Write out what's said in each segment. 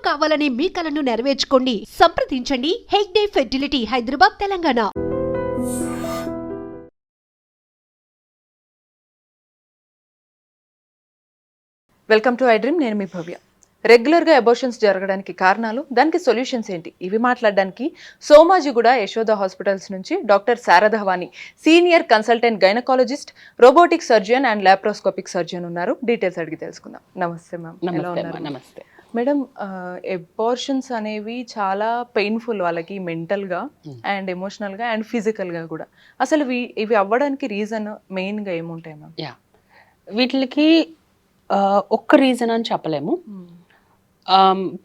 కావాలనే మీ కలను నెరవేర్చుకోండి. సంప్రదించండి Hegde fertility, Hyderabad, Telangana. Welcome to I dream. నేను మీ భవ్య. రెగ్యులర్గా అబోర్షన్స్ జరగడానికి కారణాలు, దానికి సొల్యూషన్స్ ఏంటి, ఇవి మాట్లాడడానికి సోమాజిగూడ యశోద హాస్పిటల్స్ నుంచి doctor Sharadavani, senior consultant gynaecologist, robotic surgeon and laparoscopic surgeon ఉన్నారు. డీటెయిల్స్ అడిగి తెలుసుకుందాం. నమస్తే మ్యామ్. ఎలా ఉన్నారు? నమస్తే మేడం, అబార్షన్స్ అనేవి చాలా పెయిన్ఫుల్ వాళ్ళకి, మెంటల్గా అండ్ ఎమోషనల్గా అండ్ ఫిజికల్గా కూడా. అసలు ఇవి అవ్వడానికి రీజన్ మెయిన్గా ఏముంటాయి మ్యామ్? వీటికి ఒక్క రీజన్ అని చెప్పలేము.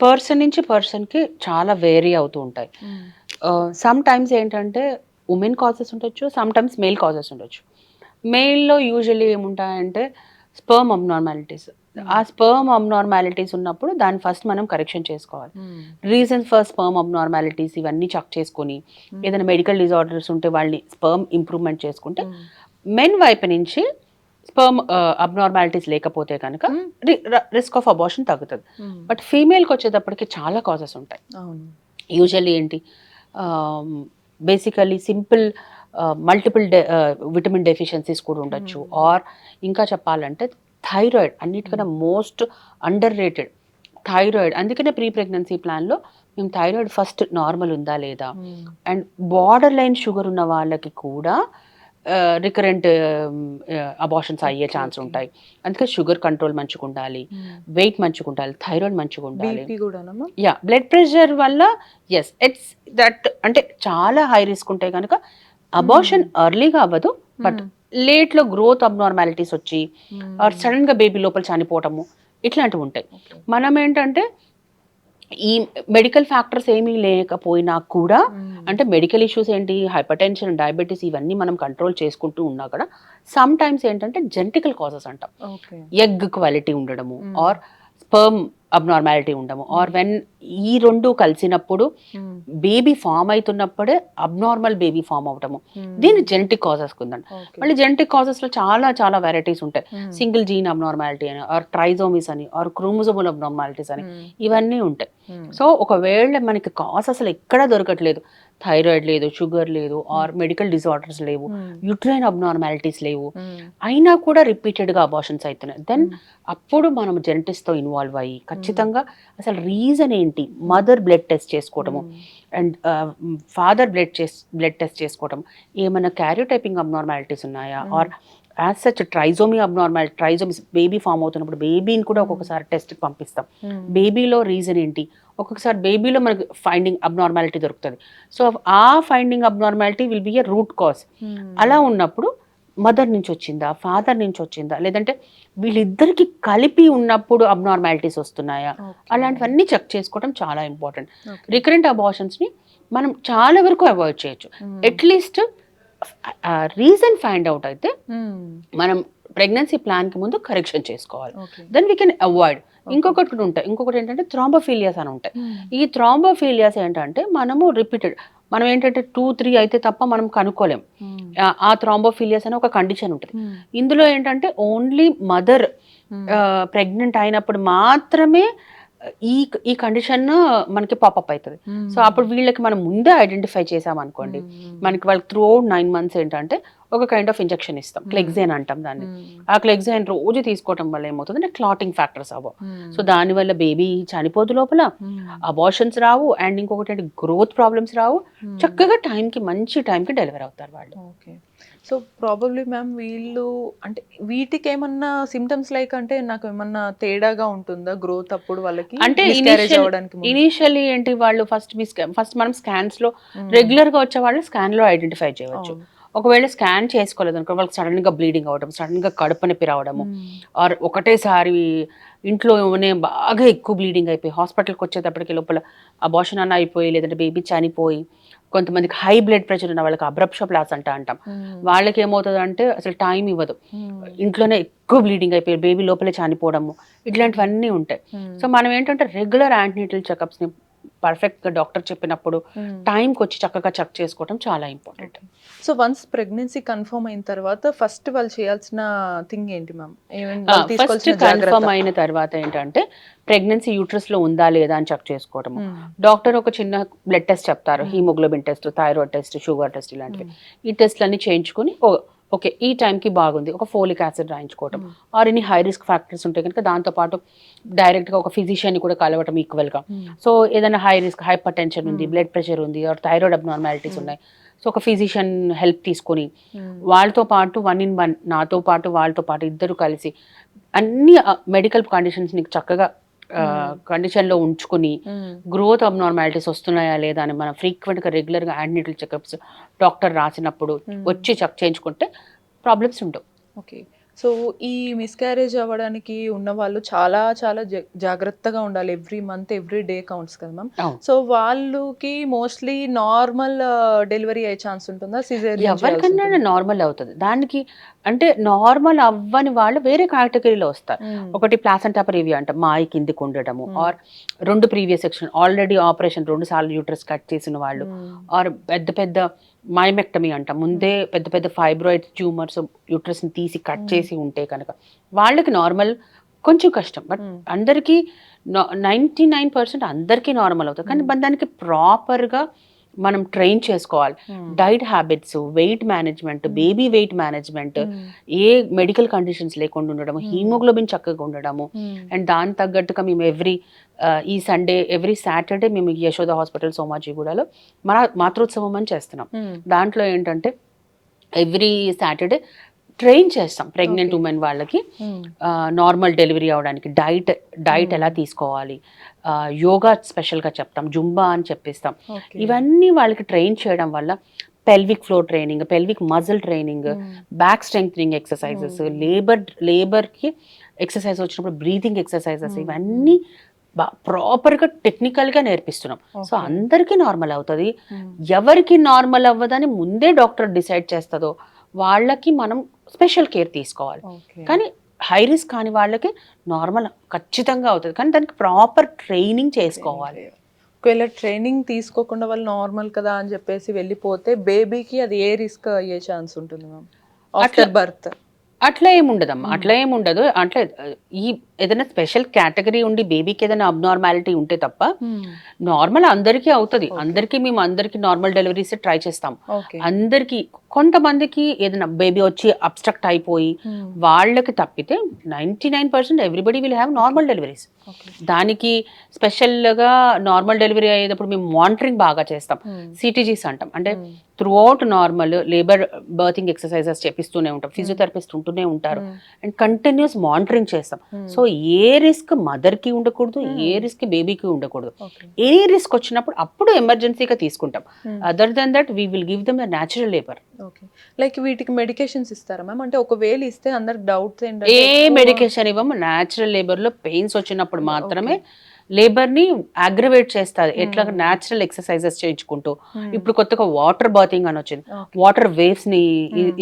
పర్సన్ నుంచి పర్సన్కి చాలా వేరీ అవుతూ ఉంటాయి. సమ్ టైమ్స్ ఏంటంటే ఉమెన్ కాజెస్ ఉండొచ్చు, సమ్ టైమ్స్ మేల్ కాజెస్ ఉండొచ్చు. మేల్లో యూజువల్లీ ఏముంటాయంటే స్పర్మ్ అబ్నార్మాలిటీస్. ఆ స్పర్మ్ అబ్నార్మాలిటీస్ ఉన్నప్పుడు దాన్ని ఫస్ట్ మనం కరెక్షన్ చేసుకోవాలి. రీజన్స్ ఫర్ స్పర్మ్ అబ్నార్మాలిటీస్ ఇవన్నీ చెక్ చేసుకొని ఏదైనా మెడికల్ డిజార్డర్స్ ఉంటే వాళ్ళని స్పర్మ్ ఇంప్రూవ్మెంట్ చేసుకుంటే మెన్ వైపు నుంచి స్పర్మ్ అబ్నార్మాలిటీస్ లేకపోతే కనుక రిస్క్ ఆఫ్ అబార్షన్ తగ్గుతుంది. బట్ ఫీమేల్కి వచ్చేటప్పటికి చాలా కాజెస్ ఉంటాయి. యూజువల్లీ ఏంటి, basically simple multiple vitamin deficiencies కూడా ఉండొచ్చు. ఆర్ ఇంకా చెప్పాలంటే థైరాయిడ్, అన్నిటికన్నా మోస్ట్ అండర్ రేటెడ్ థైరాయిడ్. అందుకనే ప్రీ ప్రెగ్నెన్సీ ప్లాన్లో మేము థైరాయిడ్ ఫస్ట్ నార్మల్ ఉందా లేదా, అండ్ బార్డర్ లైన్ షుగర్ ఉన్న వాళ్ళకి కూడా రికరెంట్ అబార్షన్స్ అయ్యే ఛాన్స్ ఉంటాయి. అందుకే షుగర్ కంట్రోల్ మంచిగా ఉండాలి, వెయిట్ మంచిగా ఉండాలి, థైరాయిడ్ మంచిగా ఉండాలి. బ్లడ్ ప్రెషర్ వల్ల ఇట్స్ దట్ అంటే చాలా హై రిస్క్ ఉంటాయి కనుక అబార్షన్ ఎర్లీగా అవ్వదు, బట్ లేట్లో గ్రోత్ అబ్నార్మాలిటీస్ వచ్చి సడన్ గా బేబీ లోపల చనిపోవటము ఇట్లాంటివి ఉంటాయి. మనం ఏంటంటే ఈ మెడికల్ ఫ్యాక్టర్స్ ఏమీ లేకపోయినా కూడా, అంటే మెడికల్ ఇష్యూస్ ఏంటి, హైపర్ టెన్షన్, డయాబెటీస్ ఇవన్నీ మనం కంట్రోల్ చేసుకుంటూ ఉన్నా కూడా సమ్ టైమ్స్ ఏంటంటే జెనెటికల్ కాజెస్ అంటాం. ఎగ్ క్వాలిటీ ఉండడము, ఆర్ స్పర్మ్ అబ్నార్మాలిటీ ఉండము, ఆర్ వెన్ ఈ రెండు కలిసినప్పుడు బేబీ ఫామ్ అవుతున్నప్పుడే అబ్నార్మల్ బేబీ ఫామ్ అవటము, దీన్ని జెనెటిక్ కాజెస్ కుందండి. మళ్ళీ జెనెటిక్ కాజెస్ లో చాలా చాలా వెరైటీస్ ఉంటాయి. సింగిల్ జీన్ అబ్నార్మాలిటీ అని, ఆర్ ట్రైజోమిస్ అని, ఆర్ క్రోమోజోమల్ అబ్నార్మాలిటీస్ అని, ఇవన్నీ ఉంటాయి. సో ఒకవేళ మనకి కాజ్ అసలు ఎక్కడా దొరకట్లేదు, థైరాయిడ్ లేదు, షుగర్ లేదు, ఆర్ మెడికల్ డిజార్డర్స్ లేవు, యూట్రైన్ అబ్నార్మాలిటీస్ లేవు, అయినా కూడా రిపీటెడ్గా అబార్షన్స్ అవుతున్నాయి, దెన్ అప్పుడు మనం జెనెటిక్స్తో ఇన్వాల్వ్ అయ్యి ఖచ్చితంగా అసలు రీజన్ ఏంటి, మదర్ బ్లడ్ టెస్ట్ చేసుకోవటము అండ్ ఫాదర్ బ్లడ్ టెస్ట్ చేసుకోవటం, ఏమైనా క్యారియోటైపింగ్ అబ్నార్మాలిటీస్ ఉన్నాయా, or as such trisomy abnormality, trisomies baby form అవుతున్నప్పుడు బేబీని కూడా ఒక్కొక్కసారి టెస్ట్కి పంపిస్తాం. బేబీలో రీజన్ ఏంటి, ఒక్కొక్కసారి బేబీలో మనకు ఫైండింగ్ అబ్నార్మాలిటీ దొరుకుతుంది. సో ఆ finding abnormality will be a root cause. అలా ఉన్నప్పుడు మదర్ నుంచి వచ్చిందా, ఫాదర్ నుంచి వచ్చిందా, లేదంటే వీళ్ళిద్దరికి కలిపి ఉన్నప్పుడు అబ్నార్మాలిటీస్ వస్తున్నాయా, అలాంటివన్నీ చెక్ చేసుకోవడం చాలా ఇంపార్టెంట్. రికరెంట్ అబార్షన్స్ని మనం చాలా వరకు అవాయిడ్ చేయొచ్చు. అట్లీస్ట్ రీజన్ ఫైండ్ అవుట్ అయితే మనం ప్రెగ్నెన్సీ ప్లాన్కి ముందు కరెక్షన్ చేసుకోవాలి, దెన్ వీ కెన్ అవాయిడ్. ఇంకొకటి ఏంటంటే థ్రాంబోఫీలియాస్ అని ఉంటాయి. ఈ థ్రాంబోఫీలియాస్ ఏంటంటే మనం ఏంటంటే 2-3 అయితే తప్ప మనం కనుక్కోలేం. ఆ థ్రాంబోఫీలియాస్ అనే ఒక కండిషన్ ఉంటుంది. ఇందులో ఏంటంటే ఓన్లీ మదర్ ప్రెగ్నెంట్ అయినప్పుడు మాత్రమే ఈ కండిషన్ మనకి పాపప్ అవుతుంది. సో అప్పుడు వీళ్ళకి మనం ముందే ఐడెంటిఫై చేసామనుకోండి, మనకి వాళ్ళకి త్రూ 9 months ఏంటంటే ఒక కైండ్ ఆఫ్ ఇంజెక్షన్ ఇస్తాం, క్లెగ్జైన్ అంటాం దాన్ని. ఆ క్లెగ్జైన్ రోజు తీసుకోవటం వల్ల ఏమవుతుంది అంటే క్లాటింగ్ ఫ్యాక్టర్స్ అవ్వవు. సో దానివల్ల బేబీ చనిపోదు లోపల, అబార్షన్స్ రావు, అండ్ ఇంకొకటి అంటే గ్రోత్ ప్రాబ్లమ్స్ రావు, చక్కగా మంచి టైంకి డెలివరీ అవుతారు వాళ్ళు. సో ప్రాబబ్లీ మ్యామ్ వీళ్ళు అంటే వీటికి ఏమన్నా సిమ్టమ్స్ లైక్ అంటే నాకు ఏమన్నా తేడాగా ఉంటుందా గ్రోత్ అప్పుడు వాళ్ళకి? అంటే ఇనిషియల్లీ ఏంటి, వాళ్ళు ఫస్ట్ మనం స్కాన్స్ లో రెగ్యులర్ గా వచ్చే వాళ్ళు స్కాన్ లో ఐడెంటిఫై చేయవచ్చు. ఒకవేళ స్కాన్ చేసుకోలేదు అనుకో, వాళ్ళకి సడన్ గా బ్లీడింగ్ అవడం, సడన్ గా కడుపు నొప్పి రావడము, ఆర్ ఒకటేసారి ఇంట్లోనే బాగా ఎక్కువ బ్లీడింగ్ అయిపోయి హాస్పిటల్కి వచ్చేటప్పటికి లోపల అబార్షన్ అన్న అయిపోయి, లేదంటే బేబీ చనిపోయి, కొంతమందికి హై బ్లడ్ ప్రెషర్ ఉన్న వాళ్ళకి అబ్రప్షోప్లాస్ అంటాం, వాళ్ళకి ఏమవుతుంది అంటే అసలు టైం ఇవ్వదు, ఇంట్లోనే ఎక్కువ బ్లీడింగ్ అయిపోయి బేబీ లోపలే చనిపోవడము, ఇట్లాంటివన్నీ ఉంటాయి. సో మనం ఏంటంటే రెగ్యులర్ యాంటీనేటల్ చెకప్స్ని పర్ఫెక్ట్గా డాక్టర్ చెప్పినప్పుడు టైంకి వచ్చి చక్కగా చెక్ చేసుకోవడం చాలా important. So once pregnancy confirm అయిన తర్వాత ఫస్ట్ వాళ్ళు చేయాల్సిన థింగ్ ఏంటి మ్యామ్? ఫస్ట్ కన్ఫర్మ్ అయిన తర్వాత ఏంటంటే ప్రెగ్నెన్సీ యూట్రస్ లో ఉందా లేదా అని చెక్ చేసుకోవటము. డాక్టర్ ఒక చిన్న బ్లడ్ టెస్ట్ చెప్తారు, haemoglobin test, thyroid test, sugar test ఇలాంటివి. ఈ టెస్ట్లన్నీ చేయించుకొని ఓకే ఈ టైంకి బాగుంది, ఒక ఫోలిక్ యాసిడ్ రాయించుకోవటం. Or any high risk factors ఉంటే కనుక దాంతోపాటు డైరెక్ట్గా ఒక ఫిజిషియన్ని కూడా కలవటం ఈక్వల్గా. సో ఏదైనా హై రిస్క్ హైపర్ టెన్షన్ ఉంది, బ్లడ్ ప్రెషర్ ఉంది, ఆర్ థైరాయిడ్ అబ్నార్మాలిటీస్ ఉన్నాయి, సో ఒక ఫిజిషియన్ హెల్ప్ తీసుకొని వాళ్ళతో పాటు 1-in-1 నాతో పాటు వాళ్ళతో పాటు ఇద్దరు కలిసి అన్ని మెడికల్ కండిషన్స్ నీకు చక్కగా కండిషన్లో ఉంచుకుని గ్రోత్ అబ్నార్మాలిటీస్ వస్తున్నాయా లేదా అని మనం ఫ్రీక్వెంట్గా రెగ్యులర్గా యాంటీనేటల్ చెకప్స్ డాక్టర్ రాసినప్పుడు వచ్చి చెక్ చేయించుకుంటే ప్రాబ్లమ్స్ ఉండవు. ఓకే. సో ఈ మిస్క్యారేజ్ అవ్వడానికి ఉన్న వాళ్ళు చాలా చాలా జాగ్రత్తగా ఉండాలి. Every month every day counts కదా మ్యామ్. సో వాళ్ళకి మోస్ట్లీ నార్మల్ డెలివరీ అయ్యే ఛాన్స్ ఉంటుందా? సిజేరియన్ ఎవరికన్నా నార్మల్ అవుతుంది. దానికి అంటే నార్మల్ అవ్వని వాళ్ళు వేరే కేటగిరీలో వస్తారు. ఒకటి ప్లాసెంటా ప్రీవియా అంట, మాయి కిందికి ఉండడము, are 2 previous section already operation 2 సార్లు యూట్రస్ కట్ చేసిన వాళ్ళు, ఆర్ పెద్ద పెద్ద మైమెక్టమీ అంట, ముందే పెద్ద పెద్ద ఫైబ్రాయిడ్ ట్యూమర్స్ యూట్రస్ని తీసి కట్ చేసి ఉంటే కనుక వాళ్ళకి నార్మల్ కొంచెం కష్టం. బట్ అందరికీ 99% అందరికీ నార్మల్ అవుతుంది. కానీ దానికి ప్రాపర్గా మనం ట్రైన్ చేసుకోవాలి. Diet habits, weight management, baby weight management, ఏ మెడికల్ కండిషన్స్ లేకుండా ఉండడము, హీమోగ్లోబిన్ చక్కగా ఉండడము. అండ్ దాని తగ్గట్టుగా మేము ఈ సండే ఎవ్రీ సాటర్డే మేము యశోద హాస్పిటల్ సోమాజిగూడలో మాతృోత్సవం అని చేస్తున్నాం. దాంట్లో ఏంటంటే ఎవ్రీ సాటర్డే ట్రైన్ చేస్తాం ప్రెగ్నెంట్ ఉమెన్ వాళ్ళకి నార్మల్ డెలివరీ అవడానికి డైట్ ఎలా తీసుకోవాలి, యోగా స్పెషల్గా చెప్తాం, జుంబా అని చెప్పిస్తాం. ఇవన్నీ వాళ్ళకి ట్రైన్ చేయడం వల్ల pelvic floor training, pelvic muscle training, back strengthening exercises, లేబర్కి ఎక్సర్సైజ్ వచ్చినప్పుడు బ్రీతింగ్ ఎక్సర్సైజెస్, ఇవన్నీ ప్రాపర్గా టెక్నికల్గా నేర్పిస్తున్నాం. సో అందరికీ నార్మల్ అవుతుంది. ఎవరికి నార్మల్ అవ్వదని ముందే డాక్టర్ డిసైడ్ చేస్తుందో వాళ్ళకి మనం స్పెషల్ కేర్ తీసుకోవాలి. కానీ హై రిస్క్ కాని వాళ్ళకి నార్మల్ ఖచ్చితంగా అవుతుంది, కానీ దానికి ప్రాపర్ ట్రైనింగ్ చేసుకోవాలి. ఒకవేళ ట్రైనింగ్ తీసుకోకుండా వాళ్ళు నార్మల్ కదా అని చెప్పేసి వెళ్ళిపోతే బేబీకి అది ఏ రిస్క్ అయ్యే ఛాన్స్ ఉంటుంది మ్యామ్ ఆఫ్టర్ బర్త్? అట్లా ఏముండదమ్మా, అట్లా ఏముండదు. అట్లా ఈ ఏదైనా స్పెషల్ కేటగిరీ ఉండి బేబీకి ఏదైనా అబ్నార్మాలిటీ ఉంటే తప్ప నార్మల్ అందరికీ అవుతుంది. మేము అందరికీ నార్మల్ డెలివరీస్ ట్రై చేస్తాం. అందరికీ, కొంతమందికి ఏదైనా బేబీ వచ్చి అబ్స్ట్రక్ట్ అయిపోయి వాళ్ళకి తప్పితే 99% everybody will have normal deliveries. దానికి స్పెషల్గా నార్మల్ డెలివరీ అయ్యేటప్పుడు మేము మానిటరింగ్ బాగా చేస్తాం, సిటీజీస్ అంటాం. అంటే throughout normal labour birthing exercises చేపిస్తూనే ఉంటాం, ఫిజియోథెరపిస్ట్ ఉంటూనే ఉంటారు, అండ్ కంటిన్యూస్ మానిటరింగ్ చేస్తాం. సో ఏ రిస్క్ మదర్కి ఉండకూడదు, ఏ రిస్క్ బేబీకి ఉండకూడదు. ఏ రిస్క్ వచ్చినప్పుడు అప్పుడు ఎమర్జెన్సీగా తీసుకుంటాం. Other then that we will give them the natural labour. Okay. Like వీటికి మెడికేషన్స్ ఇస్తారా మ్యామ్? అంటే ఒకవేళ ఇస్తే అందరికి డౌట్స్ ఏంటంటే ఏ మెడికేషన్ ఇవ్వము. న్యాచురల్ లేబర్లో పెయిన్స్ వచ్చినప్పుడు మాత్రమే లేబర్ని అగ్రవేట్ చేస్తారు. ఎట్లా న్యాచురల్ ఎక్సర్సైజెస్ చేయించుకుంటూ, ఇప్పుడు కొత్తగా వాటర్ బాతింగ్ అని వచ్చింది, వాటర్ వేవ్స్ని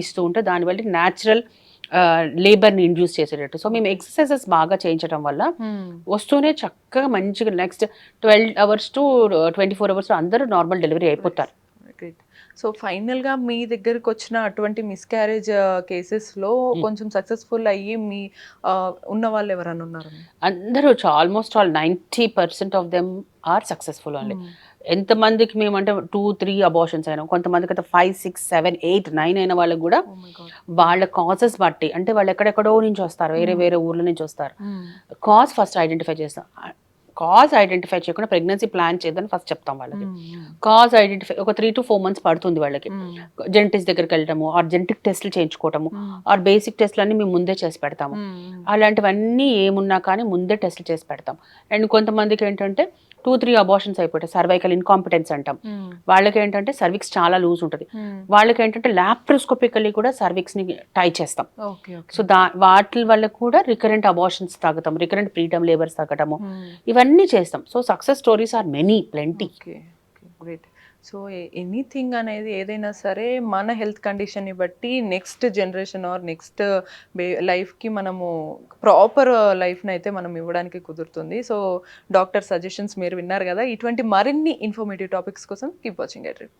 ఇస్తూ ఉంటే దానివల్ల న్యాచురల్ లేబర్ని ఇండ్యూస్ చేసేటట్టు. సో మేము ఎక్సర్సైజెస్ బాగా చేయించడం వల్ల వస్తూనే చక్కగా మంచిగా నెక్స్ట్ 12 hours to 24 hours అందరూ నార్మల్ డెలివరీ అయిపోతారు. సో ఫైనల్గా మీ దగ్గరకు వచ్చిన అటువంటి మిస్క్యారేజ్ కేసెస్లో కొంచెం సక్సెస్ఫుల్ అయ్యి మీ ఉన్న వాళ్ళు ఎవరైనా ఉన్నారు? అందరూ almost all 90% of them are successful only. ఎంతమందికి మేము అంటే 2-3 అబార్షన్స్ అయినా, కొంతమందికి అయితే 5, 6, 7, 8, 9 అయిన వాళ్ళకి కూడా వాళ్ళ కాజెస్ బట్టి, అంటే వాళ్ళు ఎక్కడెక్కడో నుంచి వస్తారు, వేరే ఊర్ల నుంచి వస్తారు. కాజ్ ఫస్ట్ ఐడెంటిఫై చేస్తాం. కాజ్ ఐడెంటిఫై చేయకుండా ప్రెగ్నెన్సీ ప్లాన్ చేద్దని ఫస్ట్ చెప్తాం వాళ్ళకి. కాజ్ ఐడెంటిఫై ఒక 3 to 4 months పడుతుంది వాళ్ళకి. జెనెటిక్స్ దగ్గరికి వెళ్ళటము, ఆర్ జెనెటిక్ టెస్ట్లు చేయించుకోవటము, ఆర్ బేసిక్ టెస్ట్లు అన్ని మేము ముందే చేసి పెడతాము. అలాంటివన్నీ ఏమున్నా కానీ ముందే టెస్ట్లు చేసి పెడతాం. అండ్ కొంతమందికి ఏంటంటే 2-3 అబార్షన్స్ అయిపోతాయి, సర్వైకల్ ఇన్కాంపిటెన్స్ అంటాం. వాళ్ళకి ఏంటంటే సర్విక్స్ చాలా లూజ్ ఉంటుంది. వాళ్ళకి ఏంటంటే లాప్రోస్కోపికల్లీ కూడా సర్విక్స్ని టై చేస్తాం. సో వాటి వల్ల కూడా రికరెంట్ అబార్షన్స్ తగ్గుతాం, రికరెంట్ ప్రీటర్మ్ లేబర్స్ తగ్గటము, ఇవన్నీ చేస్తాం. So success stories are many, plenty. Great. So anything అనేది ఏదైనా సరే మన హెల్త్ కండిషన్ని బట్టి నెక్స్ట్ జనరేషన్ ఆర్ నెక్స్ట్ లైఫ్కి మనము ప్రాపర్ లైఫ్ని అయితే మనం ఇవ్వడానికి కుదురుతుంది. సో డాక్టర్ సజెషన్స్ మీరు విన్నారు కదా. ఇటువంటి మరిన్ని ఇన్ఫర్మేటివ్ టాపిక్స్ కోసం కీప్ వాచింగ్ ఎట్ డ్రీమ్.